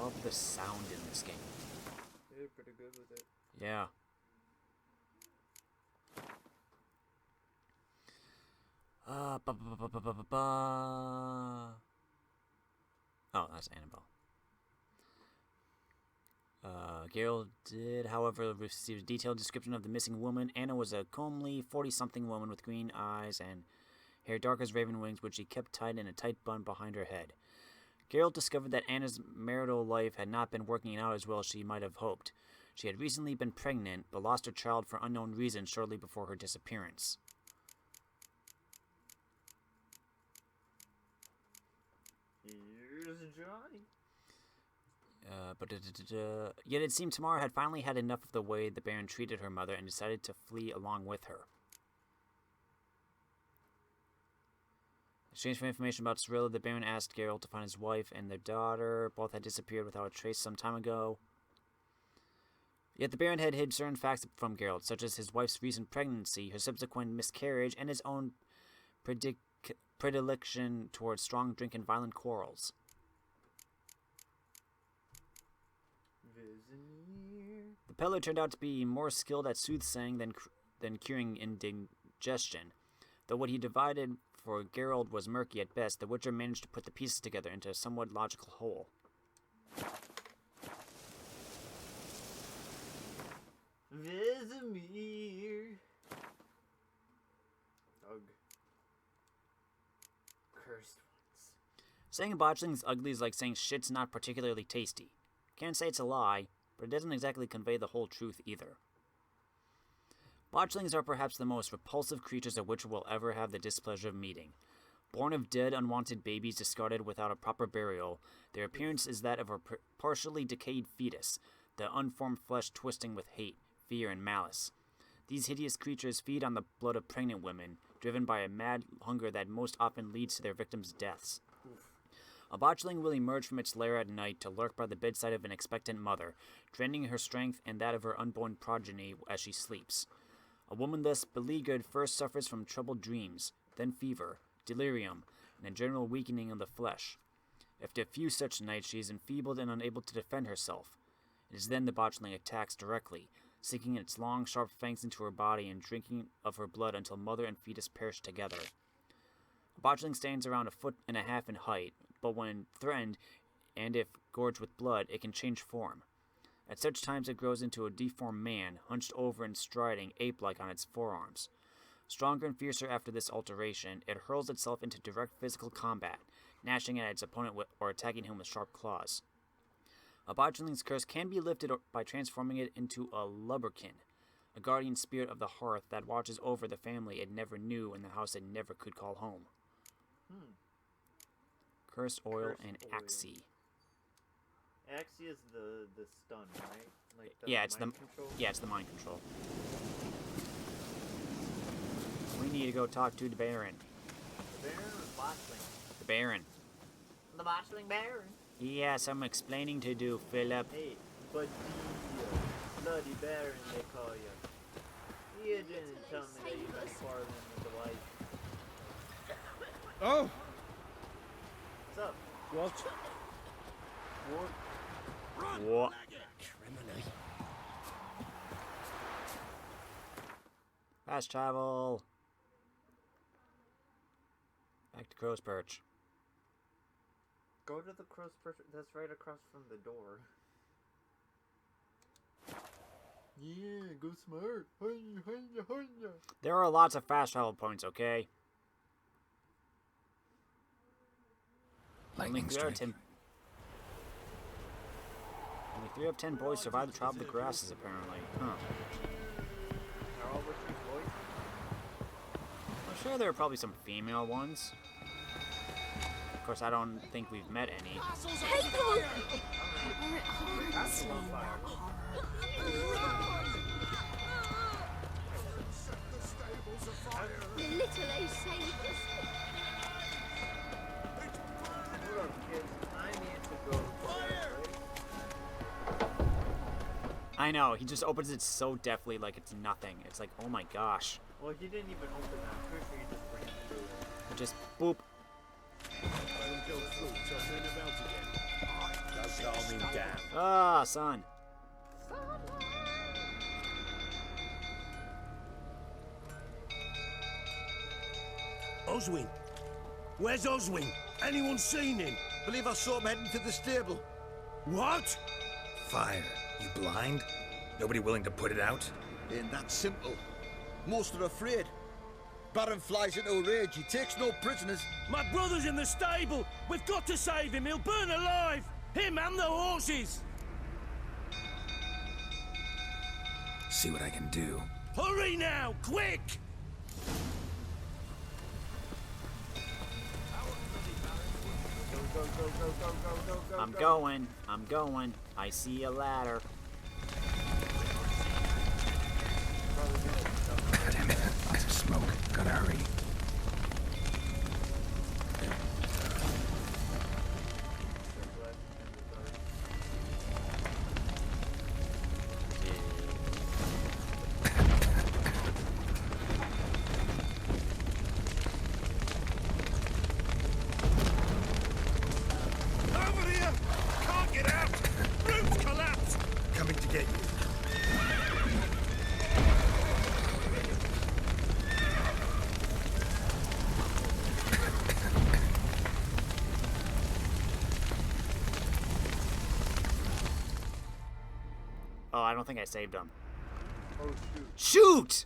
love the sound in this game. They're pretty good with it. Yeah. Oh, that's Annabelle. Geralt did, however, receive a detailed description of the missing woman. Anna was a comely, 40-something woman with green eyes and hair dark as raven wings, which she kept tied in a tight bun behind her head. Geralt discovered that Anna's marital life had not been working out as well as she might have hoped. She had recently been pregnant, but lost her child for unknown reasons shortly before her disappearance. Here's Johnny. Yet it seemed Tamara had finally had enough of the way the Baron treated her mother and decided to flee along with her. In exchange for information about Cirilla, the Baron asked Geralt to find his wife and their daughter. Both had disappeared without a trace some time ago. Yet the Baron had hid certain facts from Geralt, such as his wife's recent pregnancy, her subsequent miscarriage, and his own predilection towards strong drink and violent quarrels. The peddler turned out to be more skilled at soothsaying than curing indigestion. Though what he divided for Geralt was murky at best, the Witcher managed to put the pieces together into a somewhat logical whole. Vesemir. Ugh. Cursed ones. Saying botchling's ugly is like saying shit's not particularly tasty. Can't say it's a lie, but it doesn't exactly convey the whole truth either. Botchlings are perhaps the most repulsive creatures a Witcher will ever have the displeasure of meeting. Born of dead, unwanted babies discarded without a proper burial, their appearance is that of a partially decayed fetus, the unformed flesh twisting with hate, fear, and malice. These hideous creatures feed on the blood of pregnant women, driven by a mad hunger that most often leads to their victims' deaths. A botchling will emerge from its lair at night to lurk by the bedside of an expectant mother, draining her strength and that of her unborn progeny as she sleeps. A woman thus beleaguered first suffers from troubled dreams, then fever, delirium, and a general weakening of the flesh. After a few such nights, she is enfeebled and unable to defend herself. It is then the botchling attacks directly, sinking its long, sharp fangs into her body and drinking of her blood until mother and fetus perish together. A botchling stands around 1.5 feet in height, but when threatened, and if gorged with blood, it can change form. At such times it grows into a deformed man, hunched over and striding ape-like on its forearms. Stronger and fiercer after this alteration, it hurls itself into direct physical combat, gnashing at its opponent or attacking him with sharp claws. A botchling's curse can be lifted by transforming it into a lubberkin, a guardian spirit of the hearth that watches over the family it never knew and the house it never could call home. Cursed oil and Axii. Axii is the stun, right? Like the it's mind control? Yeah, it's the mind control. We need to go talk to the Baron. The Baron or Botchling? The Baron. The Botchling Baron. He has some explaining to do, Philip. Hey, but the bloody Baron they call you. You didn't tell me that you were quarreling with the wife. Oh! What's up? What? What? Criminal. Fast travel. Back to Crow's Perch. Go to the crow's perch. That's right across from the door. Yeah, go smart. There are lots of fast travel points, okay? Only 3 out of 10 boys survive the trial of the grasses, apparently. Huh. Are all Witcher's boys? I'm sure there are probably some female ones. Of course, I don't think we've met any. The little ace saved us. Hold up, kids. I need to go. I know, he just opens it so deftly like it's nothing. It's like, oh my gosh. Well, he didn't even open that. I'm pretty sure he just ran through it. Just boop. Calm him down. Ah, son. Oswin! Where's Oswin? Anyone seen him? Believe I saw him heading to the stable. What? Fire. You blind? Nobody willing to put it out? Ain't that simple. Most are afraid. Baron flies into a rage. He takes no prisoners. My brother's in the stable! We've got to save him! He'll burn alive! Him and the horses! See what I can do. Hurry now! Quick! Go, go, go, go, go, go, go, I'm go. going. I'm going. I see a ladder. Damn it. Lots of smoke. Gotta hurry. Over here! Can't get out! Roof's collapsed! Coming to get you. Oh, I don't think I saved him. Oh, shoot. Shoot!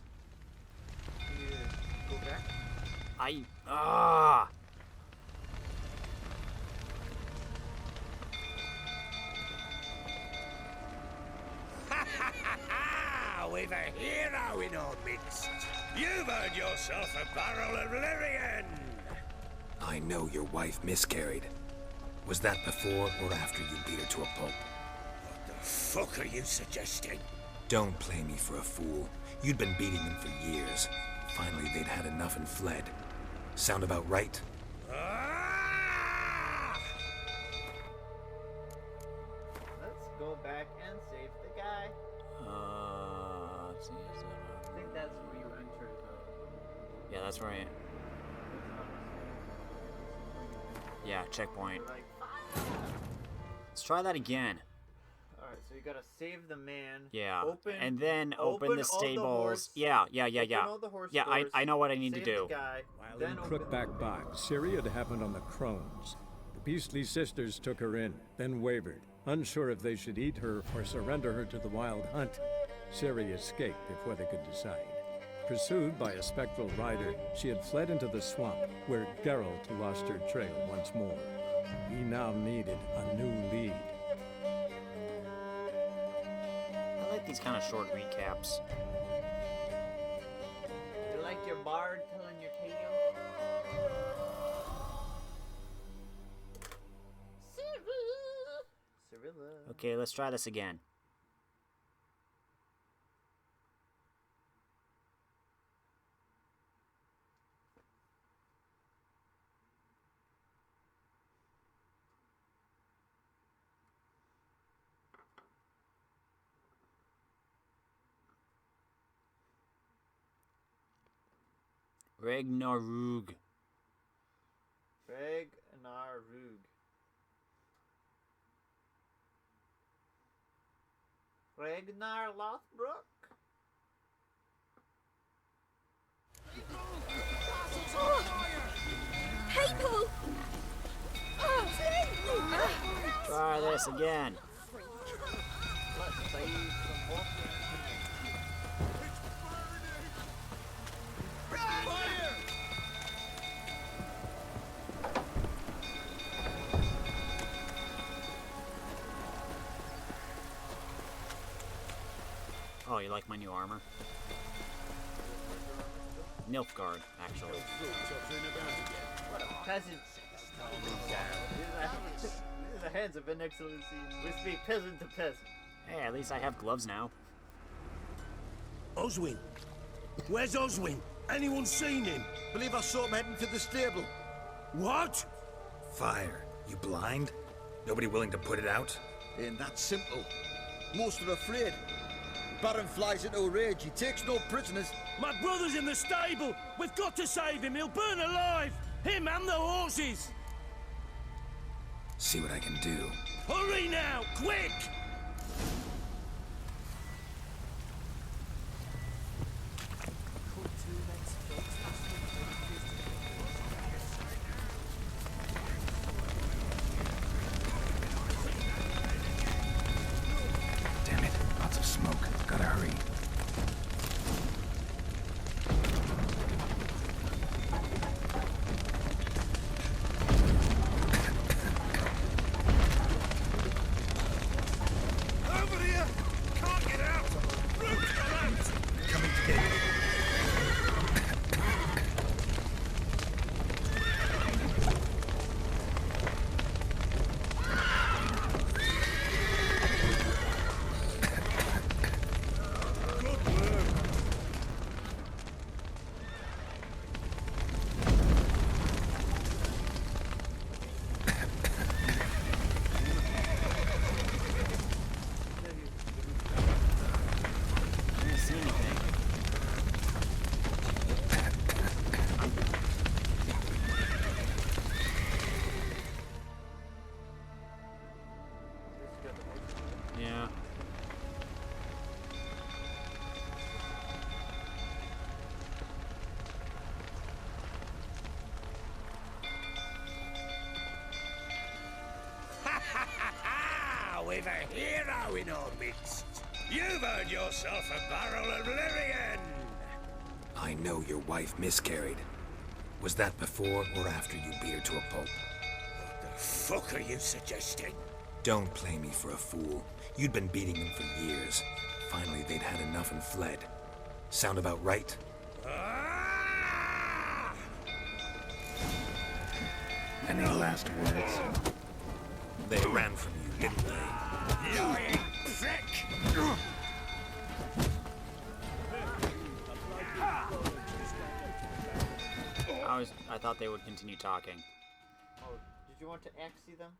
Yeah. Go back. Ah! We've a hero in our midst! You've earned yourself a barrel of Lyrian! I know your wife miscarried. Was that before or after you beat her to a pulp? What the fuck are you suggesting? Don't play me for a fool. You'd been beating them for years. Finally, they'd had enough and fled. Sound about right? Ah! Let's go back and save the guy. Let's see, is that I think that's where you entered yeah, that's right. Yeah, checkpoint. Like, Let's try that again. alright, so you gotta save the man. Yeah, Open, and then open the all stables. horse- Yeah. open all the horse Yeah, doors, I know what I need to save do. The guy, While then in open Crookback Bog, Ciri had happened on the Crones. The beastly sisters took her in, then wavered, unsure if they should eat her or surrender her to the wild hunt. Ciri escaped before they could decide. Pursued by a spectral rider, she had fled into the swamp, where Geralt lost her trail once more. He now needed a new lead. I like these kind of short recaps. You like your bard telling your tale? Cyrilla. Okay, let's try this again. Ragnarug. Ragnarug. Ragnar Lothbrok? People! Try this again. Let's save some horses. Oh, you like my new armor? Nilfgaard, actually. What a peasant. These are the hands of an excellency. We speak peasant to peasant. Hey, at least I have gloves now. Oswin! Where's Oswin? Anyone seen him? Believe I saw him heading to the stable. What? Fire. You blind? Nobody willing to put it out? Ain't that simple. Most are afraid. Baron flies into a rage. He takes no prisoners. My brother's in the stable! We've got to save him! He'll burn alive! Him and the horses! See what I can do. Hurry now, quick! Damn it, lots of smoke. Gotta hurry. Over here! Can't get out! Roof's collapsed! Coming to get you. I didn't see anything. Yeah. Ah, we've a hero in our midst. You've earned yourself a barrel of Lyrian. I know your wife miscarried. Was that before or after you beat her to a pulp? What the fuck are you suggesting? Don't play me for a fool. You'd been beating them for years. Finally, they'd had enough and fled. Sound about right? Ah! Any last words? They ran from you, didn't they? Lying prick! I thought they would continue talking. Oh, did you want to axie them?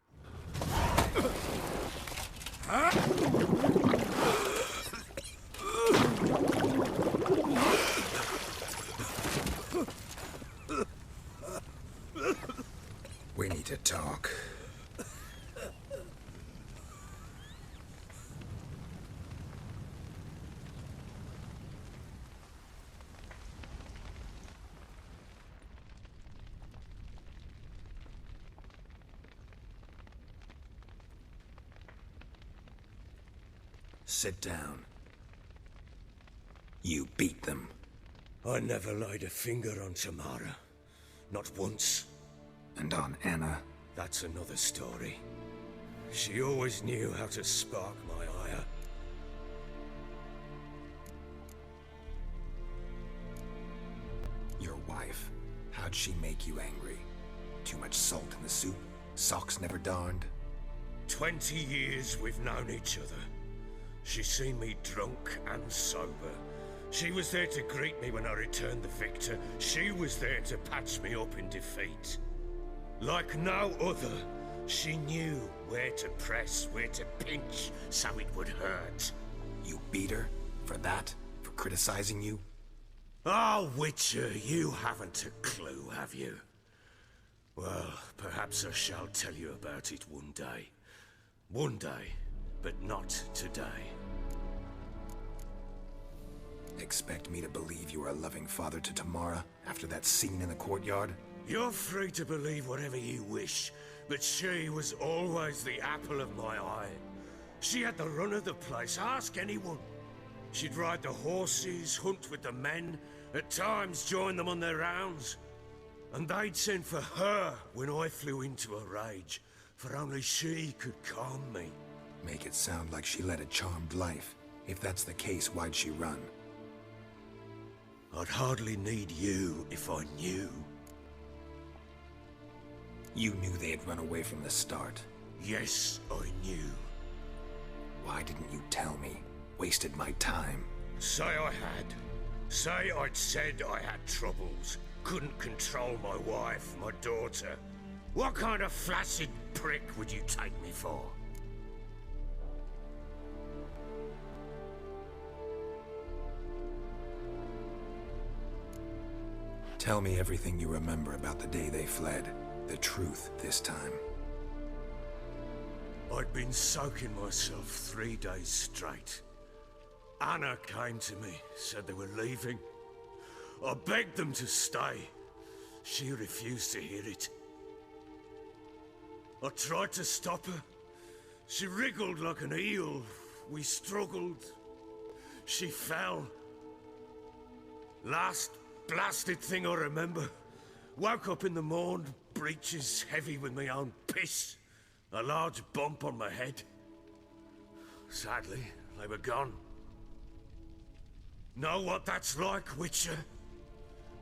We need to talk. Sit down. You beat them. I never laid a finger on Tamara. Not once. And on Anna. That's another story. She always knew how to spark my ire. Your wife. How'd she make you angry? Too much salt in the soup? Socks never darned? 20 years we've known each other. She's seen me drunk and sober. She was there to greet me when I returned the victor. She was there to patch me up in defeat. Like no other, she knew where to press, where to pinch, so it would hurt. You beat her? For that? For criticizing you? Oh, Witcher, you haven't a clue, have you? Well, perhaps I shall tell you about it one day. One day, but not today. Expect me to believe you were a loving father to Tamara after that scene in the courtyard? You're free to believe whatever you wish, but she was always the apple of my eye. She had the run of the place, ask anyone. She'd ride the horses, hunt with the men, at times join them on their rounds. And they'd send for her when I flew into a rage, for only she could calm me. Make it sound like she led a charmed life. If that's the case, why'd she run? I'd hardly need you if I knew. You knew they had run away from the start. Yes, I knew. Why didn't you tell me? Wasted my time. Say I had. Say I'd said I had troubles. Couldn't control my wife, my daughter. What kind of flaccid prick would you take me for? Tell me everything you remember about the day they fled. The truth this time. I'd been soaking myself 3 days straight. Anna came to me, said they were leaving. I begged them to stay. She refused to hear it. I tried to stop her. She wriggled like an eel. We struggled. She fell. Last blasted thing I remember. Woke up in the morn, breeches heavy with my own piss. A large bump on my head. Sadly, they were gone. Know what that's like, Witcher?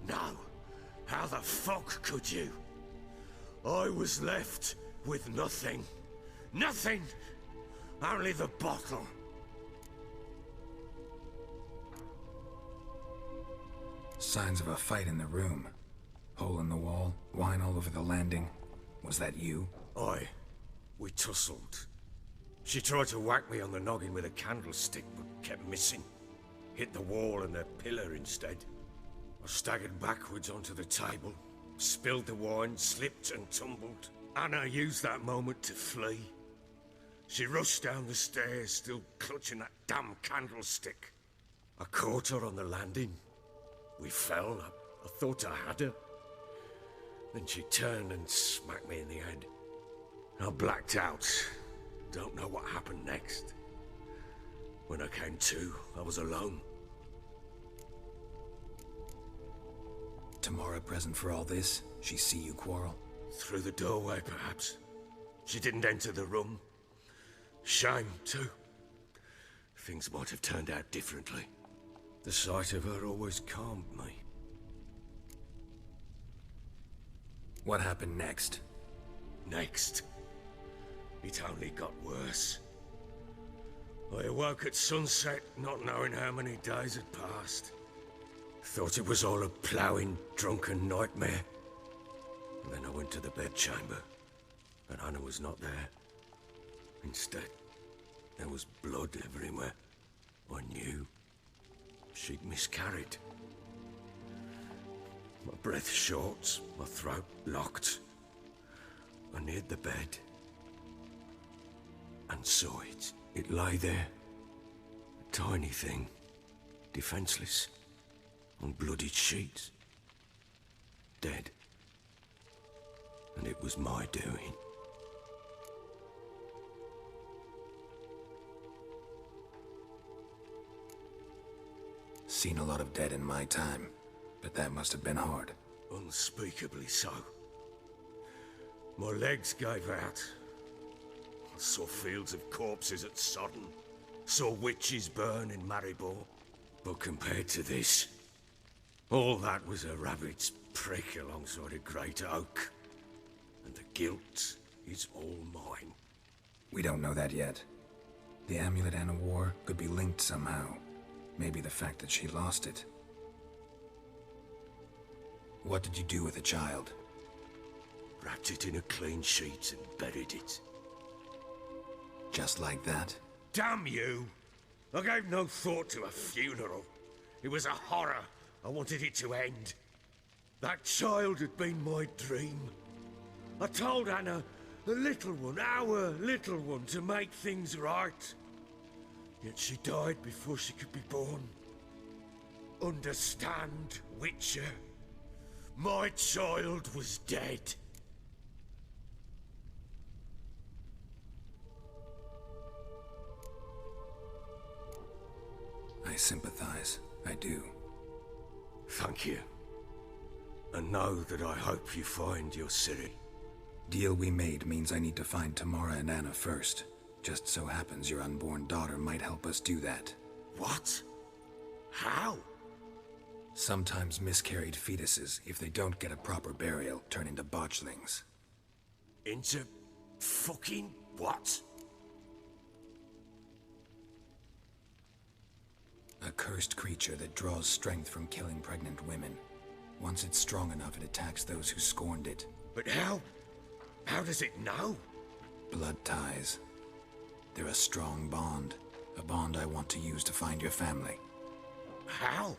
No. How the fuck could you? I was left with nothing. Nothing! Only the bottle. Signs of a fight in the room. Hole in the wall, wine all over the landing. Was that you? Aye. We tussled. She tried to whack me on the noggin with a candlestick, but kept missing. Hit the wall and a pillar instead. I staggered backwards onto the table, spilled the wine, slipped and tumbled. Anna used that moment to flee. She rushed down the stairs, still clutching that damn candlestick. I caught her on the landing. We fell. I thought I had her. Then she turned and smacked me in the head. I blacked out. Don't know what happened next. When I came to, I was alone. Tamara present for all this? She see you quarrel? Through the doorway, perhaps. She didn't enter the room. Shame, too. Things might have turned out differently. The sight of her always calmed me. What happened next? Next, it only got worse. I awoke at sunset, not knowing how many days had passed. Thought it was all a ploughing, drunken nightmare. And then I went to the bedchamber, and Anna was not there. Instead, there was blood everywhere. I knew she'd miscarried. My breath short, my throat locked. I neared the bed and saw it. It lay there, a tiny thing, defenseless, on bloodied sheets, dead. And it was my doing. Seen a lot of dead in my time, but that must have been hard. Unspeakably so. My legs gave out. I saw fields of corpses at Sodden. Saw witches burn in Maribor. But compared to this, all that was a rabbit's prick alongside a great oak. And the guilt is all mine. We don't know that yet. The amulet Anna wore could be linked somehow. Maybe the fact that she lost it. What did you do with the child? Wrapped it in a clean sheet and buried it. Just like that? Damn you! I gave no thought to a funeral. It was a horror. I wanted it to end. That child had been my dream. I told Anna, the little one, our little one, to make things right. Yet she died before she could be born. Understand, Witcher? My child was dead. I sympathize. I do. Thank you. And know that I hope you find your Ciri. Deal we made means I need to find Tamara and Anna first. Just so happens your unborn daughter might help us do that. What? How? Sometimes miscarried fetuses, if they don't get a proper burial, turn into botchlings. Into fucking what? A cursed creature that draws strength from killing pregnant women. Once it's strong enough, it attacks those who scorned it. But how? How does it know? Blood ties. They're a strong bond. A bond I want to use to find your family. How?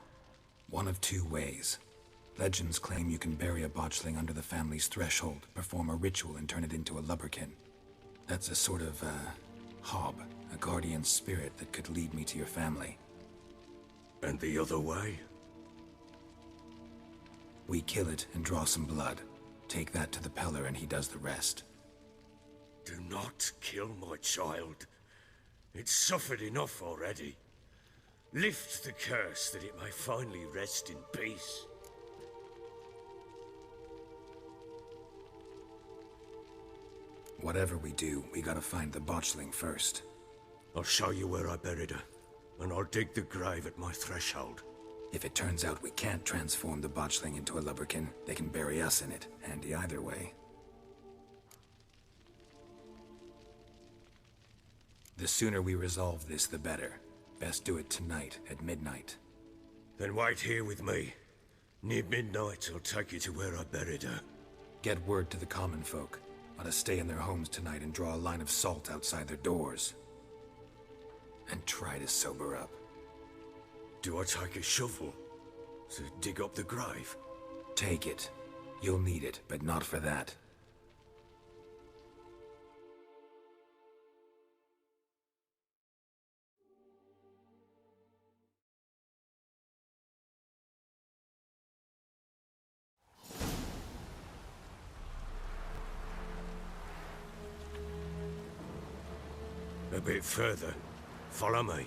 One of two ways. Legends claim you can bury a botchling under the family's threshold, perform a ritual and turn it into a lubberkin. That's a sort of, hob, a guardian spirit that could lead me to your family. And the other way? We kill it and draw some blood. Take that to the Peller and he does the rest. Do not kill my child. It's suffered enough already. Lift the curse that it may finally rest in peace. Whatever we do, we gotta find the Botchling first. I'll show you where I buried her, and I'll dig the grave at my threshold. If it turns out we can't transform the Botchling into a lubberkin, they can bury us in it. Handy either way. The sooner we resolve this, the better. Best do it tonight, at midnight. Then wait here with me. Near midnight, I'll take you to where I buried her. Get word to the common folk. Let us stay in their homes tonight and draw a line of salt outside their doors. And try to sober up. Do I take a shovel to dig up the grave? Take it. You'll need it, but not for that. A bit further. Follow me.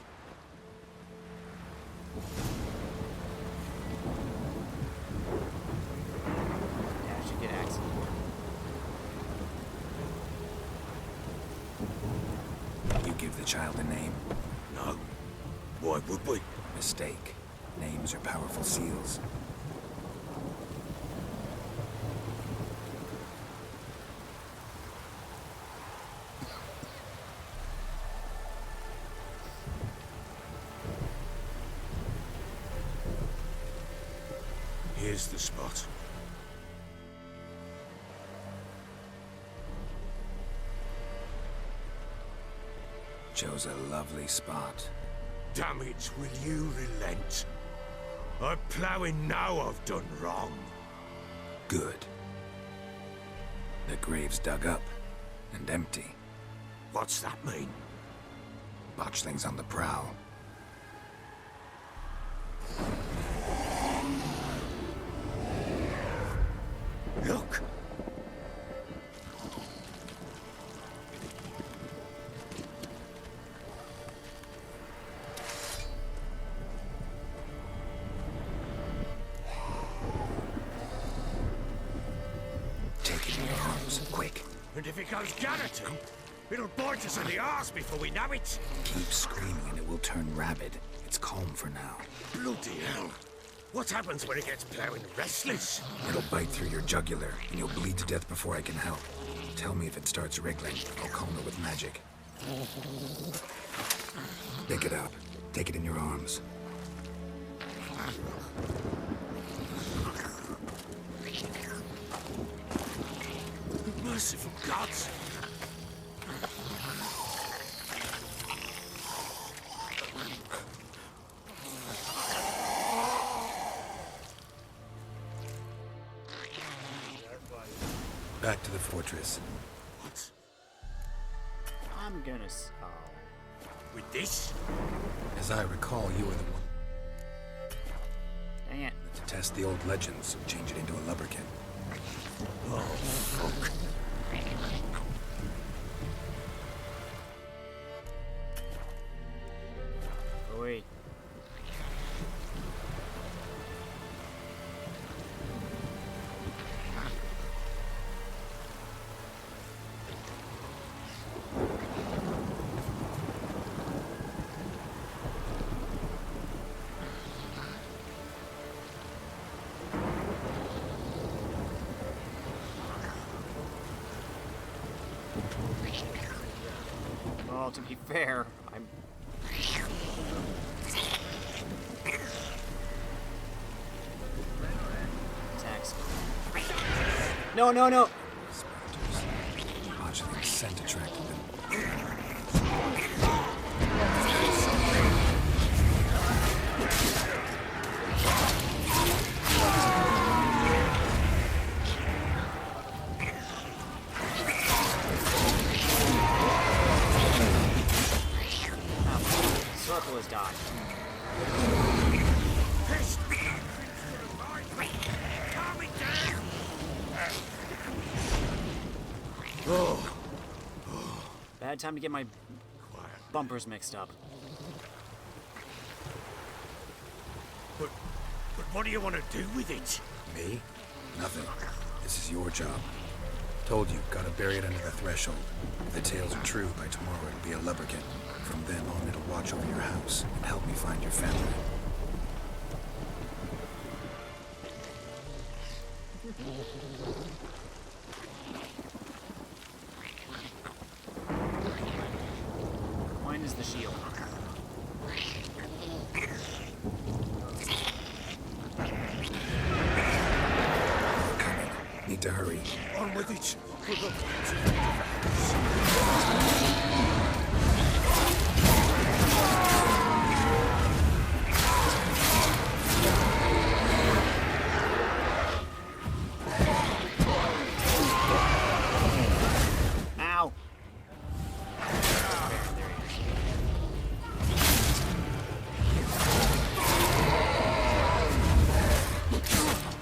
Yeah, I should get access. You give the child a name. No. Why would we? Mistake. Names are powerful seals. Here's the spot. Chose a lovely spot. Damn it, will you relent? I'm ploughing now I've done wrong. Good. The grave's dug up and empty. What's that mean? Botchling's on the prowl. Look! Take it in your arms, quick. And if it goes Garrison, it'll bite us in the arse before we know it. Keep screaming and it will turn rabid. It's calm for now. Bloody hell. What happens when it gets plowing restless? It'll bite through your jugular, and you'll bleed to death before I can help. Tell me if it starts wriggling. I'll calm it with magic. Pick it up. Take it in your arms. Merciful gods! Back to the fortress. What? I'm gonna. Oh. With this? As I recall, you were the one Dang it. to test the old legends and change it into a lubberkin. Oh, fuck. Oh, wait. Well, to be fair, I'm... Attacks. No, no, no! Spectres. Botchling's scent attracted them. uncle has died. Oh, Bad time to get my bumpers mixed up. but what do you want to do with it? Me? Nothing. This is your job. Told you, gotta bury it under the threshold. If the tales are true, by tomorrow it'll be a lubberkin. From then on, it'll watch over your house and help me find your family. Mine is the shield. Coming. Need to hurry. On with it. Ow!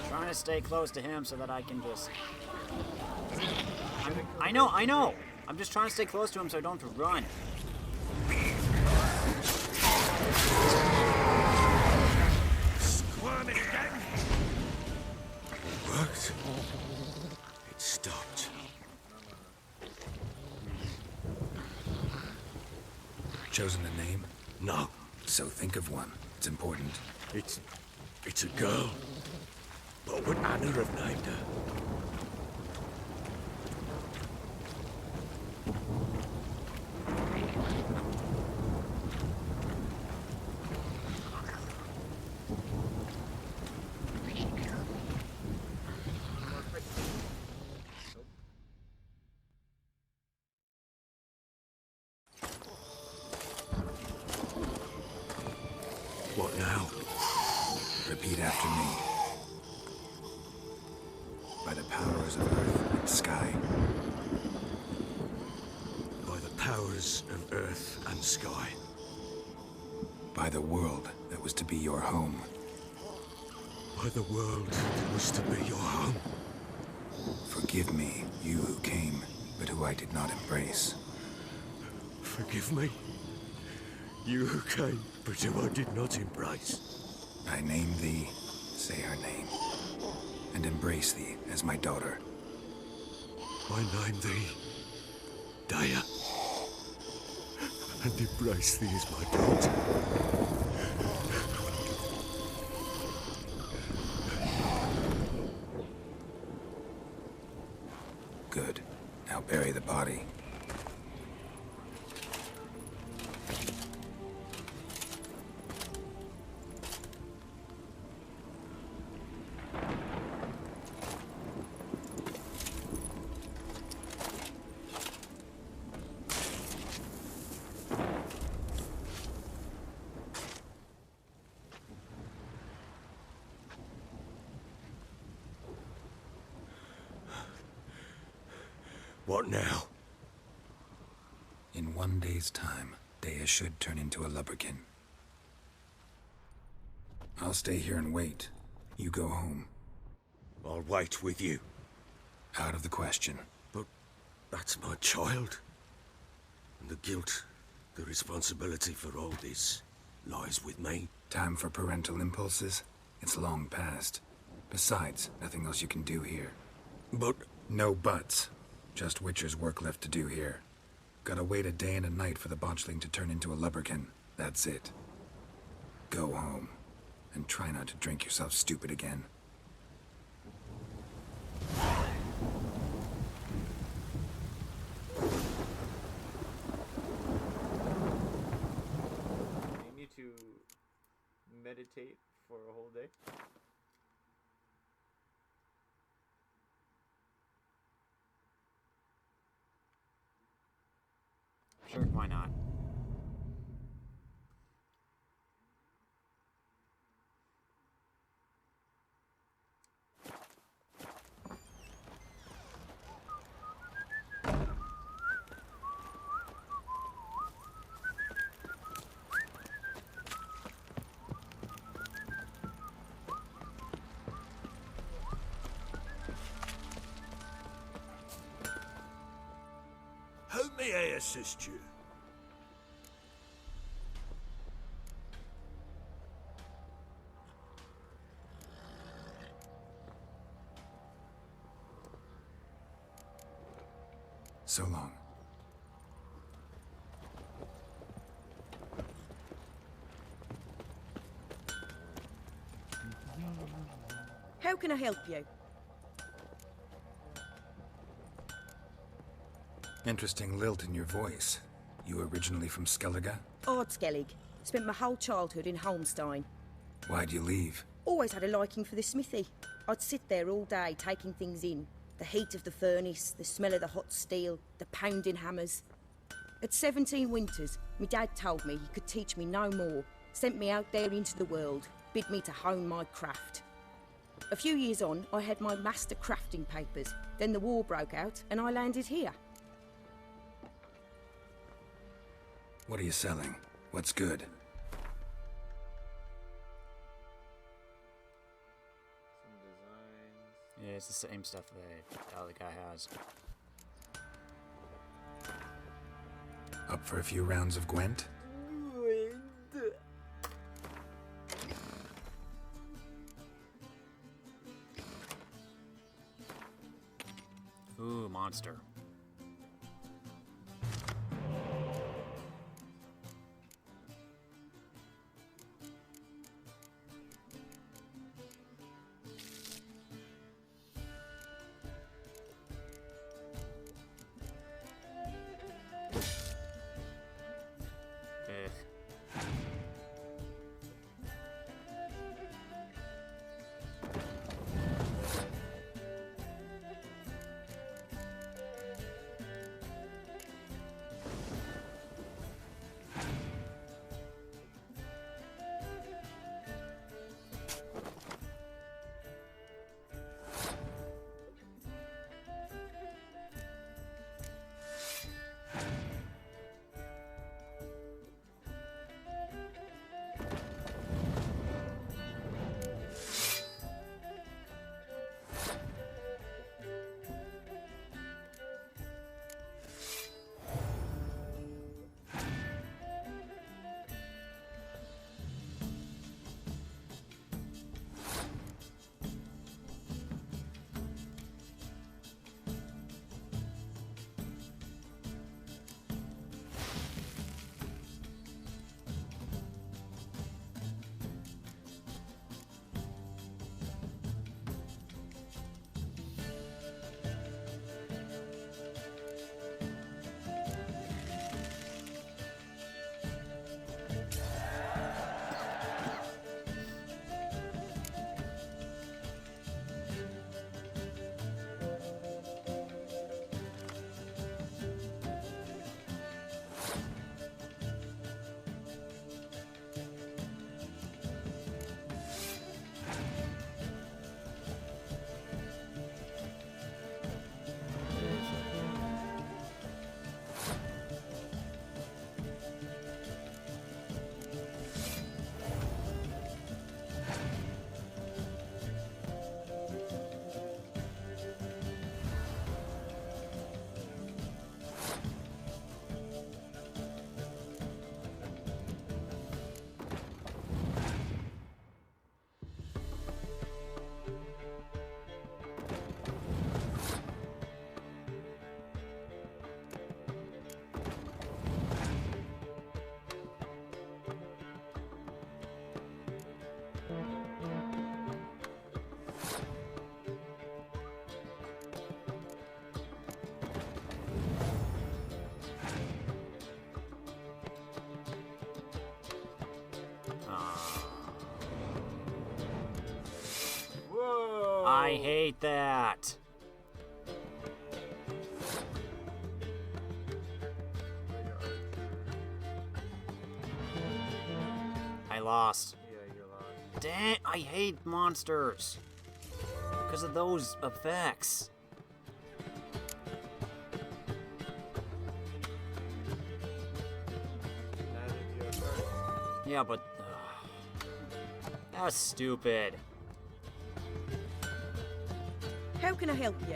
Trying to stay close to him so that I can just... I know! I'm just trying to stay close to him so I don't have to run. Squirming again. It worked. It stopped. Chosen a name? No, So think of one. It's important. it's a girl. What would Anna have named her? What now? Repeat after me. By the powers of earth and sky. By the powers of earth and sky. By the world that was to be your home. By the world that was to be your home. Forgive me, you who came, but who I did not embrace. Forgive me. You who came, but who I did not embrace. I name thee, say her name, and embrace thee as my daughter. I name thee Daya, and embrace thee as my daughter. Good. Now bury the body. What now? In 1 day's time, Dea should turn into a lubberkin. I'll stay here and wait. You go home. I'll wait with you. Out of the question. But that's my child. And the guilt, the responsibility for all this lies with me. Time for parental impulses? It's long past. Besides, nothing else you can do here. But No buts. Just Witcher's work left to do here. Gotta wait a day and a night for the Botchling to turn into a lubberkin. That's it. Go home. And try not to drink yourself stupid again. You need to meditate for a whole day. Sure, why not? May I assist you? So long. How can I help you? Interesting lilt in your voice. You originally from Skellige? Ardskellig. Spent my whole childhood in Holmstein. Why'd you leave? Always had a liking for the smithy. I'd sit there all day taking things in. The heat of the furnace, the smell of the hot steel, the pounding hammers. At 17 winters, my dad told me he could teach me no more. Sent me out there into the world, bid me to hone my craft. A few years on, I had my master crafting papers. Then the war broke out and I landed here. What are you selling? What's good? Some designs. Yeah, it's the same stuff that the other guy has. Up for a few rounds of Gwent? Ooh, monster. Ugh. Whoa! I hate that. I lost. Yeah, you're lost. Dang, I hate monsters. Because of those effects. Now that you're first. Yeah, but... that's stupid. How can I help you?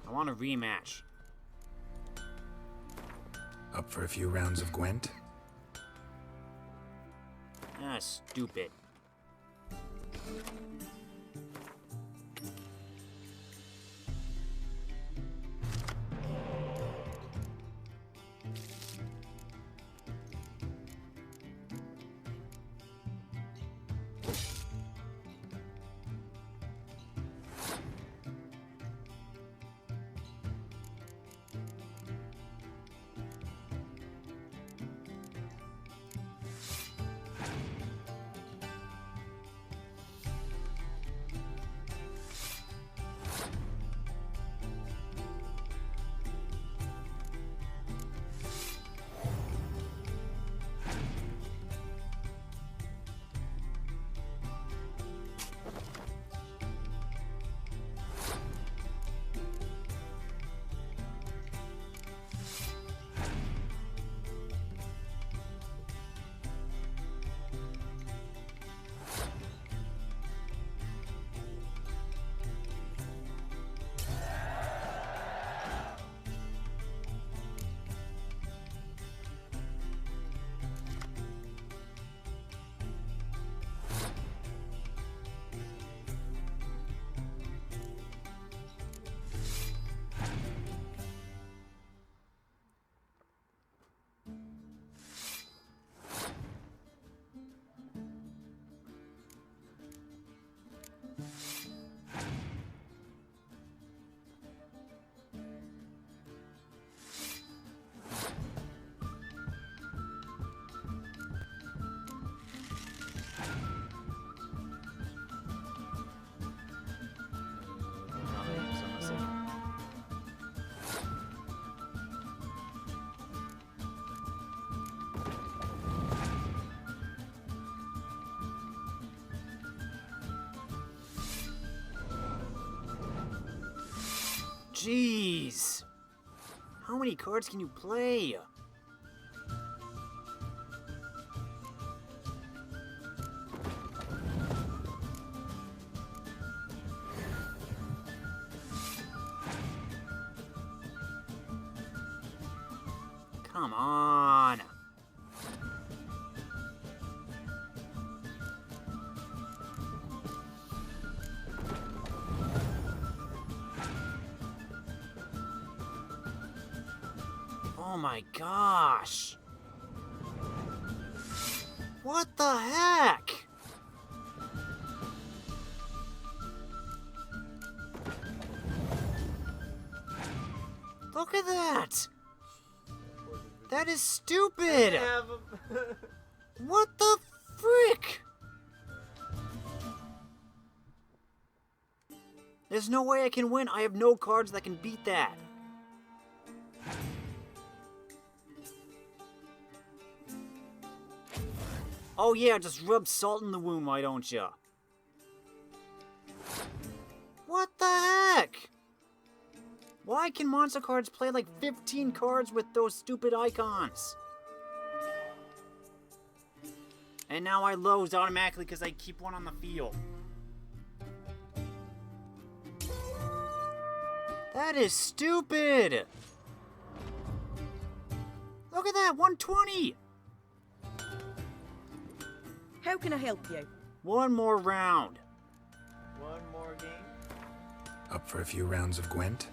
I want a rematch. Up for a few rounds of Gwent? Ah, stupid. Jeez! How many cards can you play? Come on! Oh my gosh! What the heck? Look at that! That is stupid! Have 'em. What the frick? There's no way I can win. I have no cards that can beat that. Oh yeah, just rub salt in the wound, why don't ya? What the heck? Why can monster cards play like 15 cards with those stupid icons? And now I lose automatically because I keep one on the field. That is stupid! Look at that, 120! How can I help you? One more round. One more game. Up for a few rounds of Gwent?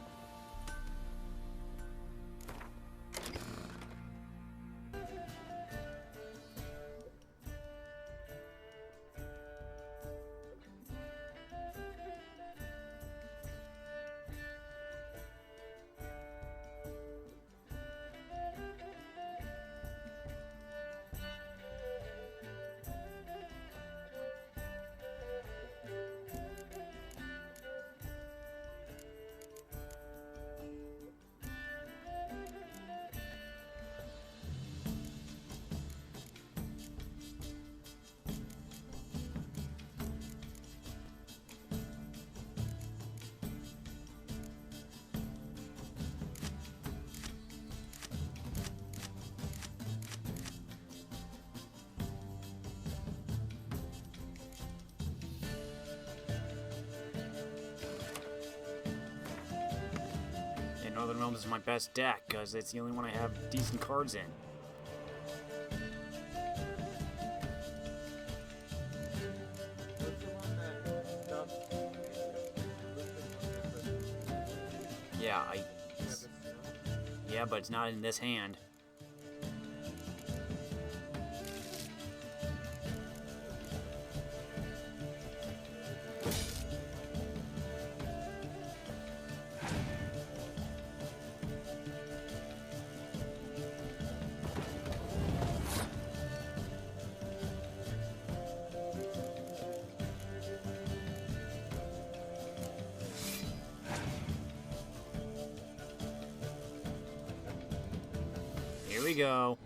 Northern Realms is my best deck, because it's the only one I have decent cards in. What's the one that stops? Yeah, Yeah, but still. yeah, but it's not in this hand. Here we go.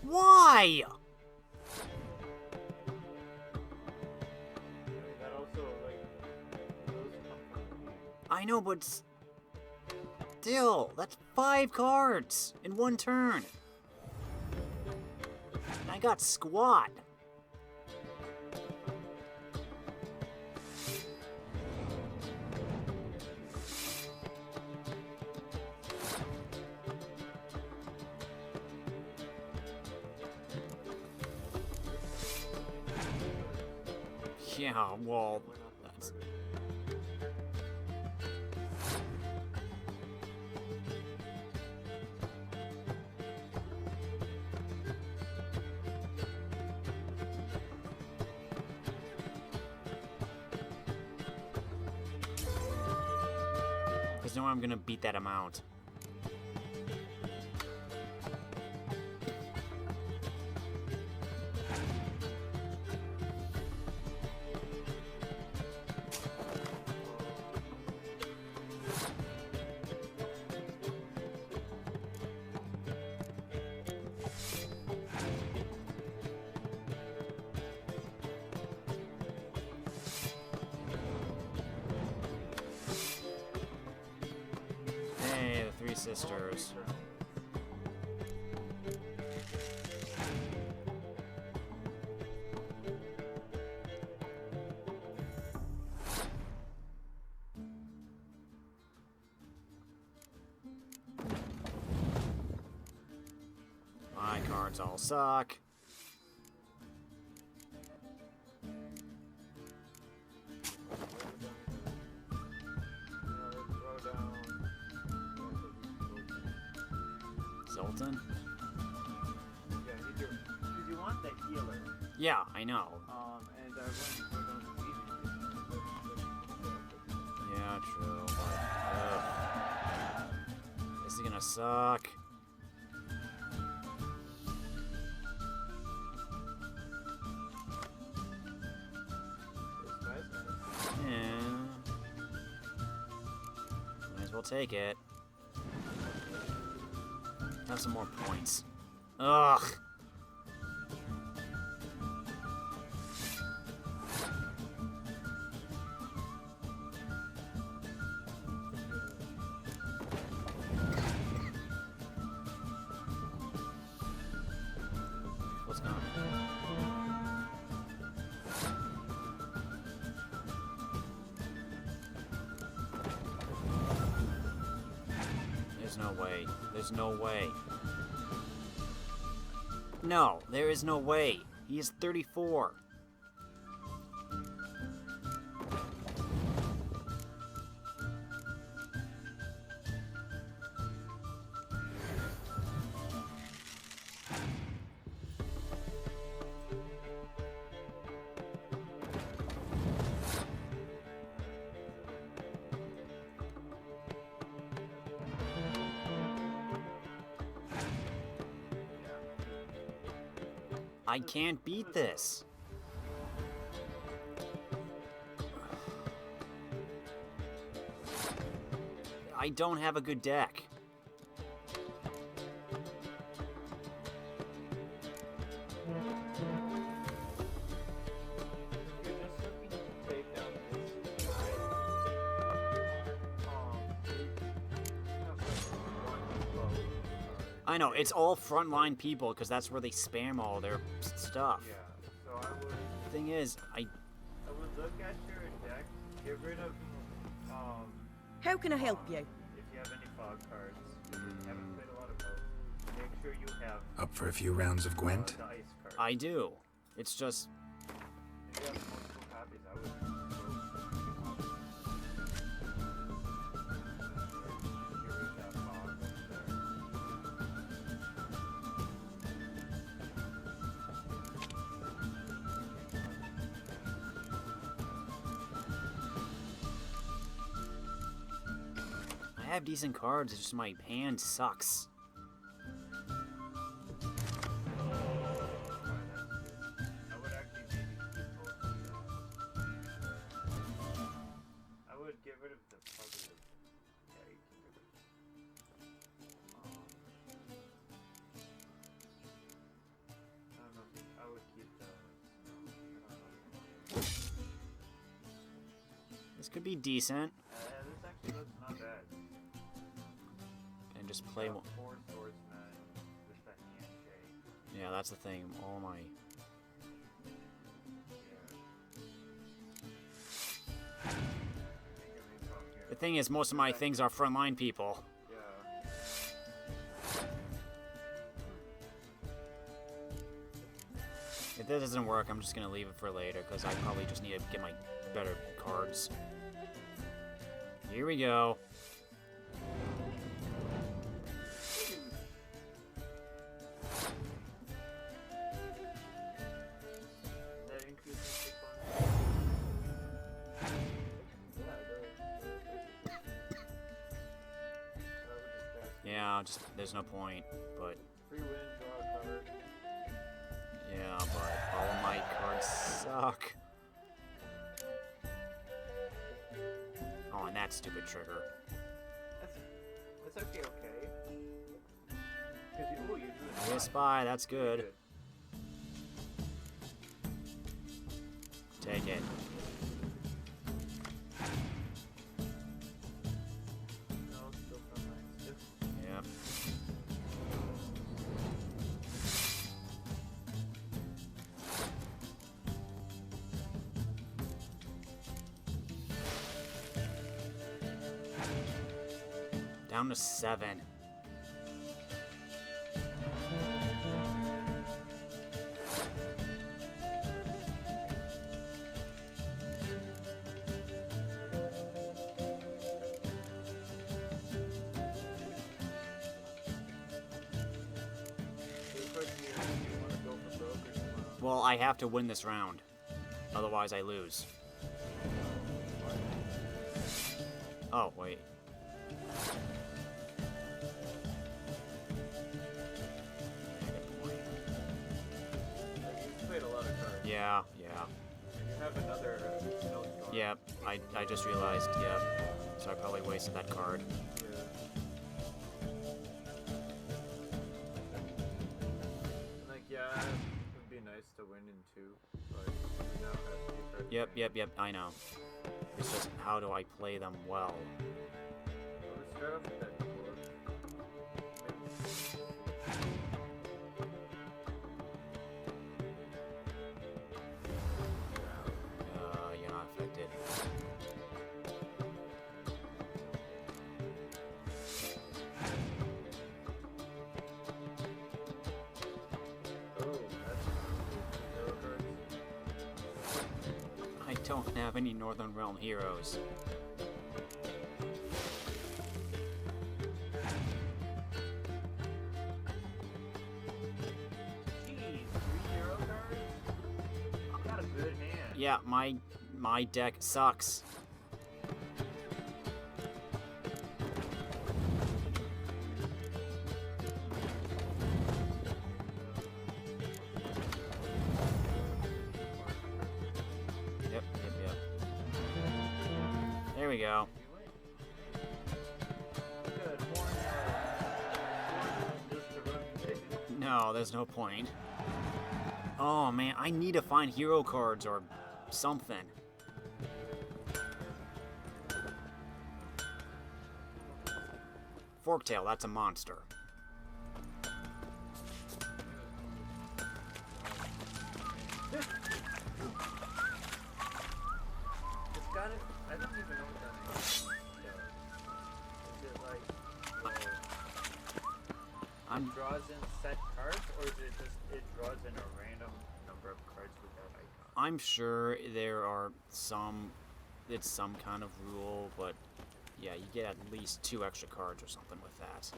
Why? That also, like, those come from the game. I know, but still, that's 5 cards in one turn. And I got squat. Yeah, well, that's... There's no way I'm gonna beat that amount. Hey, the 3 sisters. My cards all suck. Zoltan? Yeah, because you want the healer. Yeah, I know. And I wouldn't throw down the demon. Yeah, true. But, this is gonna suck. It's nice. Yeah. Might as well take it. Have some more points. Ugh. What's going on? There's no way. There's no way. No, there is no way. He is 34. I can't beat this. I don't have a good deck. You're just looking to take down this guy. I know, it's all frontline people because that's where they spam all their stuff. Yeah, so I would Thing is, look at your deck, get rid of How can I help you? If you have any fog cards, if you haven't played a lot of those, make sure you have Up for a few rounds of Gwent? the ice cards. I do. It's just... If you have multiple copies, I would go for 2 copies. Get rid of that fog there. I have decent cards, it's just my hand sucks. I would actually maybe keep both of them. I would get rid of the positive. Yeah, you can get rid of I don't know if I would keep the. No, I don't know. This could be decent. This actually looks not bad. And just play one. 4 swordsmen with the handshake. Yeah, that's the thing. All my... The thing is, most of my things are frontline people. If this doesn't work, I'm just gonna leave it for later, because I probably just need to get my better cards. Here we go. That increases the fun. Yeah, just there's no point, but Free win, draw a card. yeah, but all of my cards suck. Oh, and that stupid trigger. That's actually okay. Cause you do it. Yes, spy, that's good. Take it. No, still frontline. Yep. Down to 7. Well, I have to win this round. Otherwise, I lose. Oh, wait. You played a lot of cards. Yeah. And you have another snowstorm. Yep, I just realized, yep. So I probably wasted that card. Yeah. Like, yeah, it would be nice to win in 2, but you now have 2 cards. Yep, I know. It's just, how do I play them well? Well, let's start off with that book. You're not affected. Oh, that's zero cards. I don't have any Northern Realm heroes. Jeez, 3 zero cards? You got a good hand. Yeah, my deck sucks. Yep. There we go. Good. More just to run things. No, there's no point. Oh man, I need to find hero cards or something. Forktail, that's a monster. It's got it. I don't even know what that is. it draws in set cards, or is it just it draws in a random number of cards with that icon? I'm sure there are some, it's some kind of rule, but yeah, you get at least 2 extra cards or something with that.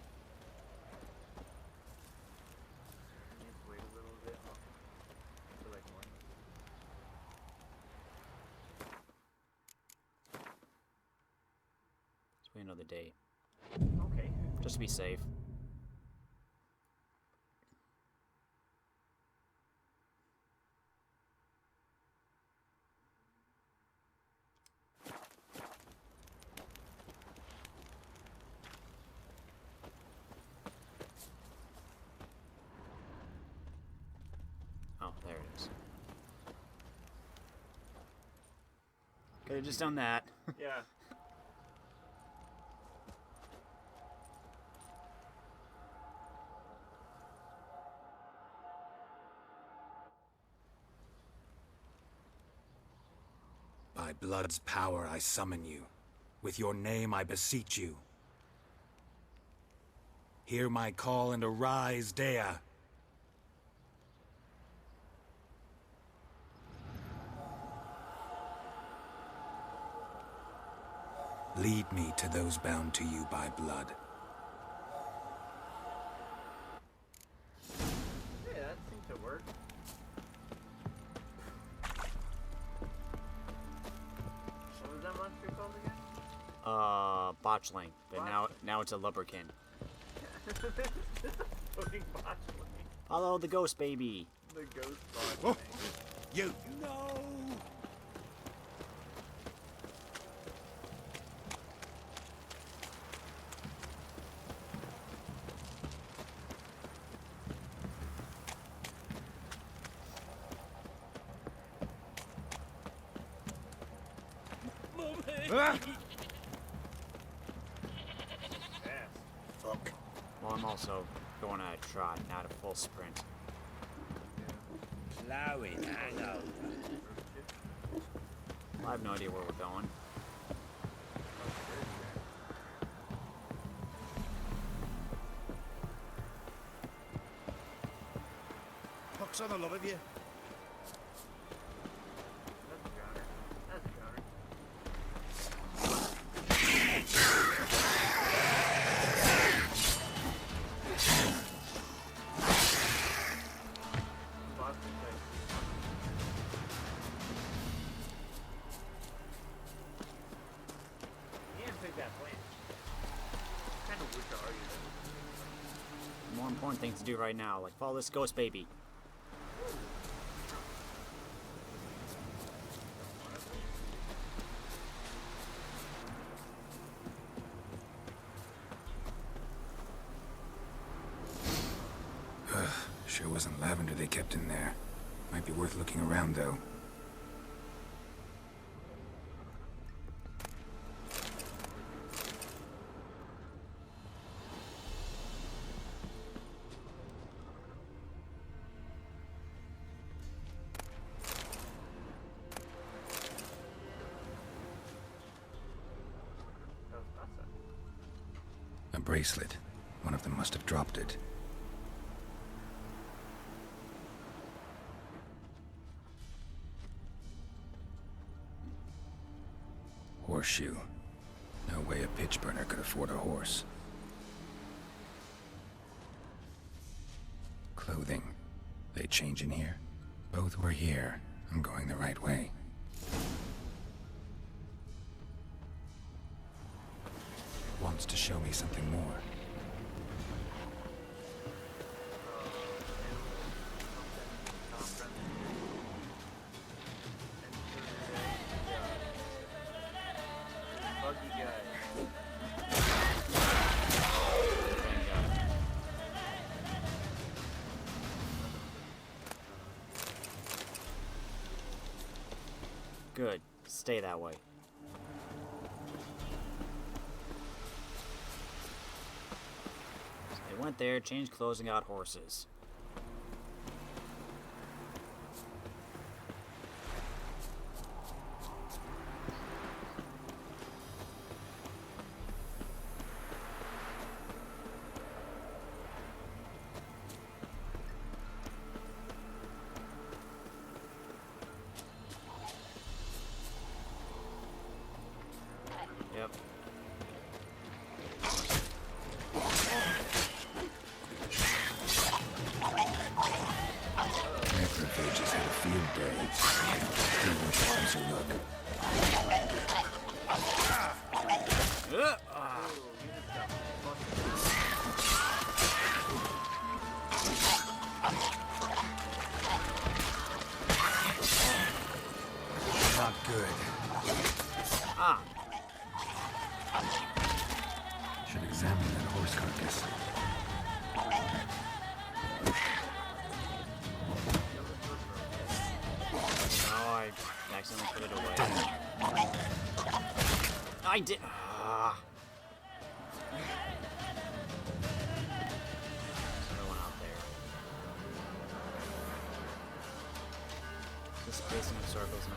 Can you wait a little bit for like morning? Let's wait another day, Okay. just to be safe. Oh, there it is. Could have just done that. Yeah. By blood's power I summon you. With your name I beseech you. Hear my call and arise, Dea. Lead me to those bound to you by blood. Yeah, that seemed to work. What was that monster called again? Botchling, but now it's a lubberkin. Fucking Botchling. Follow the ghost baby. The ghost Botchling. You. No! Ah! Fast. Fuck. Well, I'm also going at a trot, not a full sprint. Slowing, hang on. I have no idea where we're going. Fuck's on the love of you. That's a counter. That's a counter. Boston type. You didn't pick that plant. What kind of witcher are you then? More important things to do right now, like follow this ghost baby. Sure wasn't lavender they kept in there. Might be worth looking around, though. That was awesome. A bracelet. One of them must have dropped it. Horseshoe. No way a pitch burner could afford a horse. Clothing. They change in here? Both were here. I'm going the right way. Wants to show me something more. Buggy guy. Good. Stay that way. They went there, changed clothes, and got horses. examine that horse carcass. Oh, I accidentally put it away. I did. Ah. There's another one out there. Just spacing in circles now.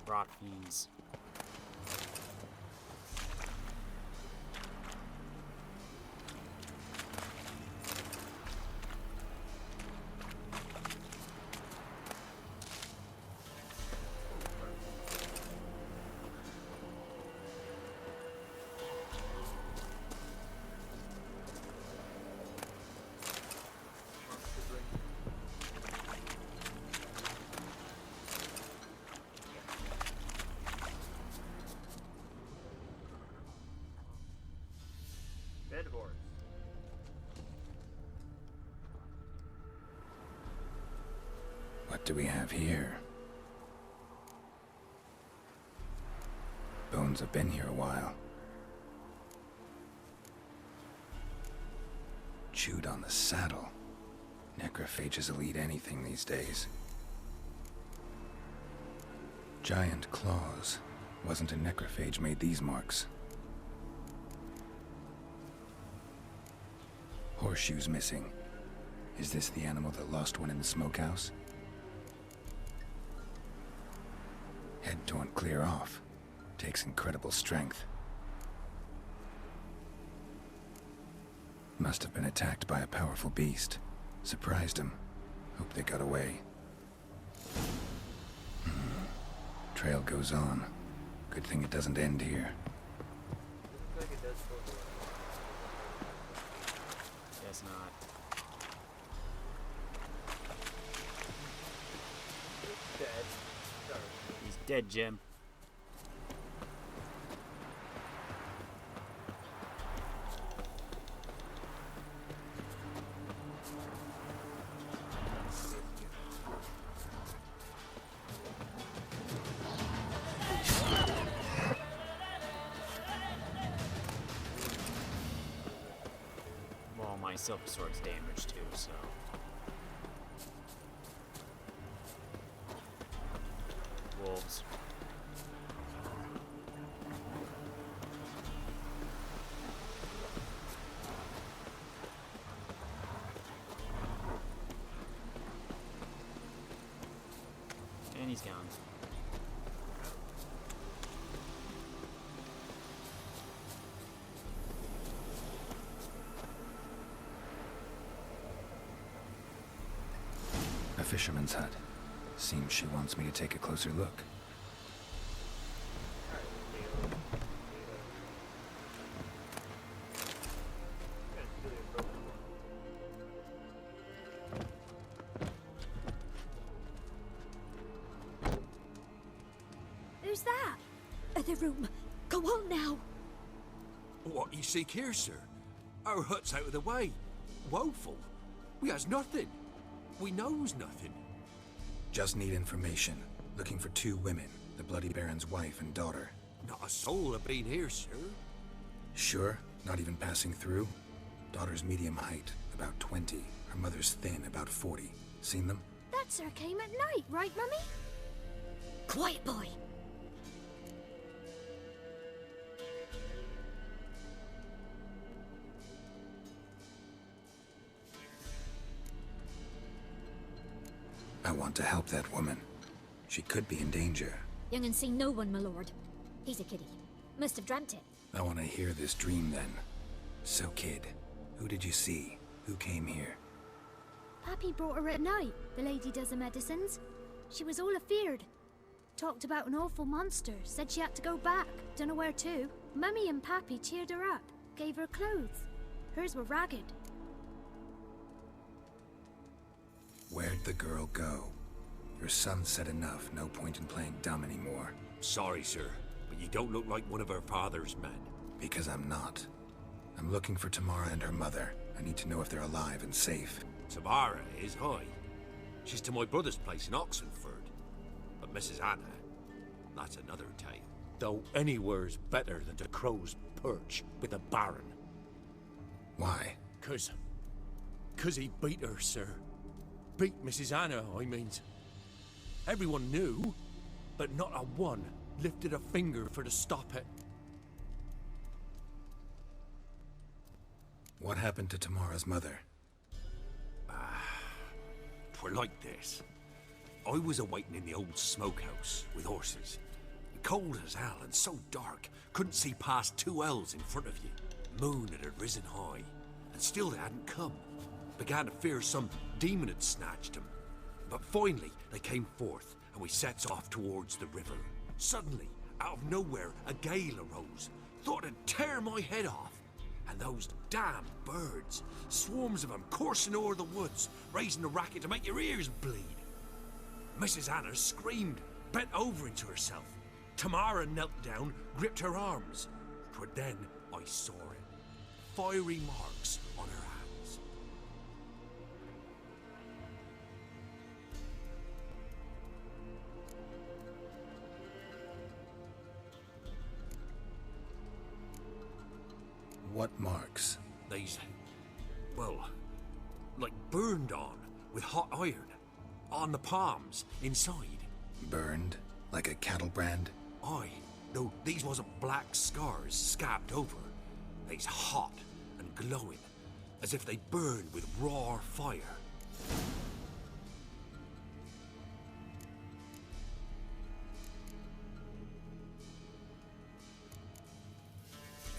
Rot fiends. Dead horse. What do we have here? Bones have been here a while. Chewed on the saddle. Necrophages will eat anything these days. Giant claws. Wasn't a necrophage made these marks. Horseshoes missing. Is this the animal that lost one in the smokehouse? Head torn clear off. Takes incredible strength. Must have been attacked by a powerful beast. Surprised him. Hope they got away. Trail goes on. Good thing it doesn't end here. Looks like it does go away. Guess not. It's dead. Sorry. He's dead, Jim. Well, my silver sword's damaged too, so. Wolves. And he's gone. A fisherman's hut. Seems she wants me to take a closer look. Who's that? Other room. Go on now. What you seek here, sir? Our hut's out of the way. Woeful. We has nothing. We knows nothing. Just need information. Looking for 2 women. The Bloody Baron's wife and daughter. Not a soul have been here, sir. Sure? Not even passing through? Daughter's medium height, about 20. Her mother's thin, about 40. Seen them? That sir came at night, right, Mummy? Quiet, boy. I want to help that woman. She could be in danger. Young and seen no one, my lord. He's a kiddie. Must have dreamt it. I want to hear this dream then. So, kid, who did you see? Who came here? Pappy brought her at night. The lady does the medicines. She was all afeared. Talked about an awful monster. Said she had to go back. Dunno where to. Mummy and Pappy cheered her up. Gave her clothes. Hers were ragged. Where'd the girl go? Your son said enough, no point in playing dumb anymore. Sorry, sir, but you don't look like one of her father's men. Because I'm not. I'm looking for Tamara and her mother. I need to know if they're alive and safe. Tamara is, aye. She's to my brother's place in Oxenford. But Mrs. Anna, that's another tale. Though anywhere's better than the Crow's Perch with the Baron. Why? 'Cause he beat her, sir. Beat Mrs. Anna, I means. Everyone knew, but not a one lifted a finger for to stop it. What happened to Tamara's mother? Twere like this. I was awaiting in the old smokehouse with horses. Cold as hell and so dark, couldn't see past 2 ells in front of you. Moon had risen high, and still they hadn't come. Began to fear some demon had snatched them. But finally, they came forth, and we sets off towards the river. Suddenly, out of nowhere, a gale arose. Thought it'd tear my head off. And those damn birds, swarms of them coursing o'er the woods, raising a racket to make your ears bleed. Mrs. Anna screamed, bent over into herself. Tamara knelt down, gripped her arms. 'Twere then I saw it. Fiery marks on her hands. What marks? These, well, like burned on with hot iron. On the palms, inside. Burned? Like a cattle brand? Aye, though these wasn't black scars scabbed over. They's hot and glowing, as if they burned with raw fire.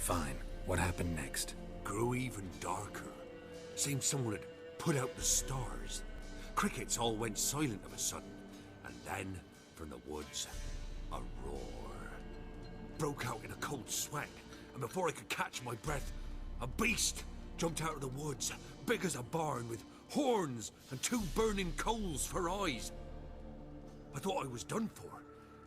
Fine. What happened next? Grew even darker. Seemed someone had put out the stars. Crickets all went silent of a sudden, and then, from the woods, a roar. Broke out in a cold sweat, and before I could catch my breath, a beast jumped out of the woods, big as a barn, with horns and 2 burning coals for eyes. I thought I was done for.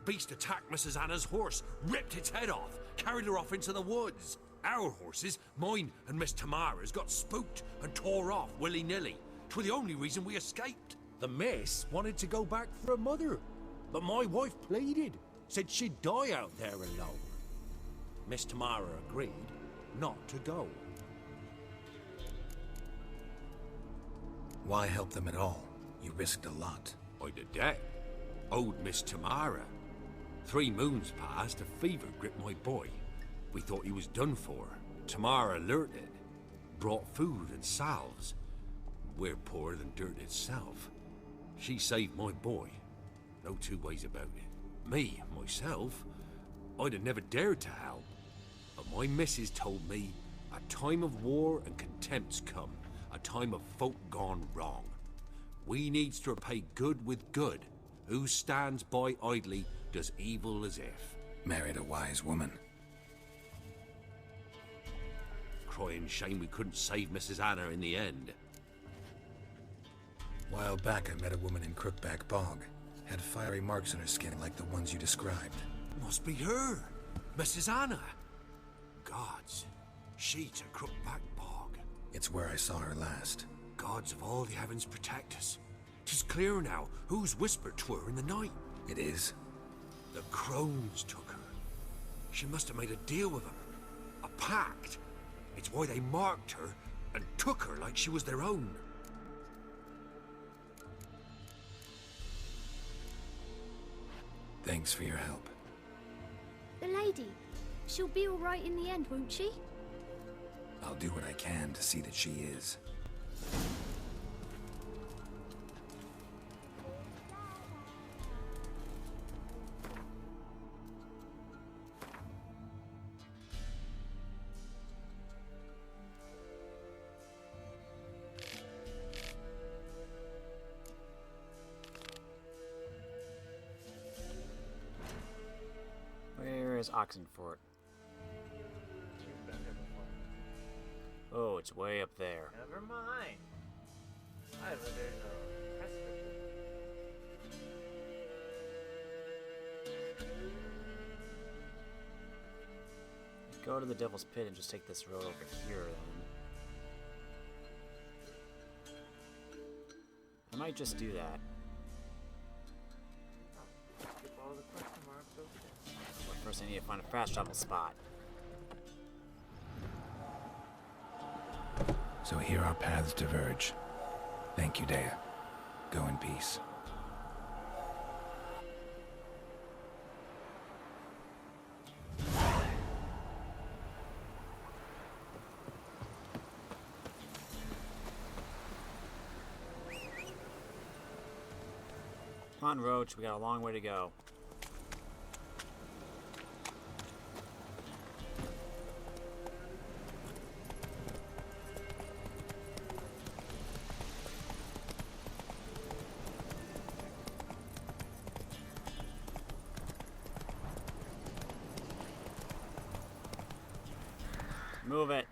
Beast attacked Mrs. Anna's horse, ripped its head off, carried her off into the woods. Our horses, mine and Miss Tamara's, got spooked and tore off willy-nilly. 'Twere the only reason we escaped. The miss wanted to go back for her mother, but my wife pleaded, said she'd die out there alone. Miss Tamara agreed not to go. Why help them at all? You risked a lot. I'd a debt. Owed Miss Tamara. 3 moons passed, a fever gripped my boy. We thought he was done for. Tamara alerted, brought food and salves. We're poorer than dirt itself. She saved my boy. No 2 ways about it. Me, myself, I'd have never dared to help. But my missus told me a time of war and contempt's come. A time of folk gone wrong. We needs to repay good with good. Who stands by idly does evil as if. Married a wise woman. Crying shame we couldn't save Mrs. Anna in the end. While back, I met a woman in Crookback Bog. Had fiery marks on her skin like the ones you described. Must be her, Mrs. Anna. Gods, she to Crookback Bog. It's where I saw her last. Gods of all the heavens protect us. 'Tis clear now whose whisper 'twere in the night. It is? The crones took her. She must have made a deal with them. A pact. It's why they marked her and took her like she was their own. Thanks for your help. The lady, she'll be all right in the end, won't she? I'll do what I can to see that she is. Where is Oxenford? Oh, it's way up there. Never mind. I live in a go to the Devil's Pit and just take this road over here, then. I might just do that. Skip all the question marks, okay. But first I need to find a fast travel spot. So here our paths diverge. Thank you, Dea. Go in peace. Come on, Roach, we got a long way to go. Move it.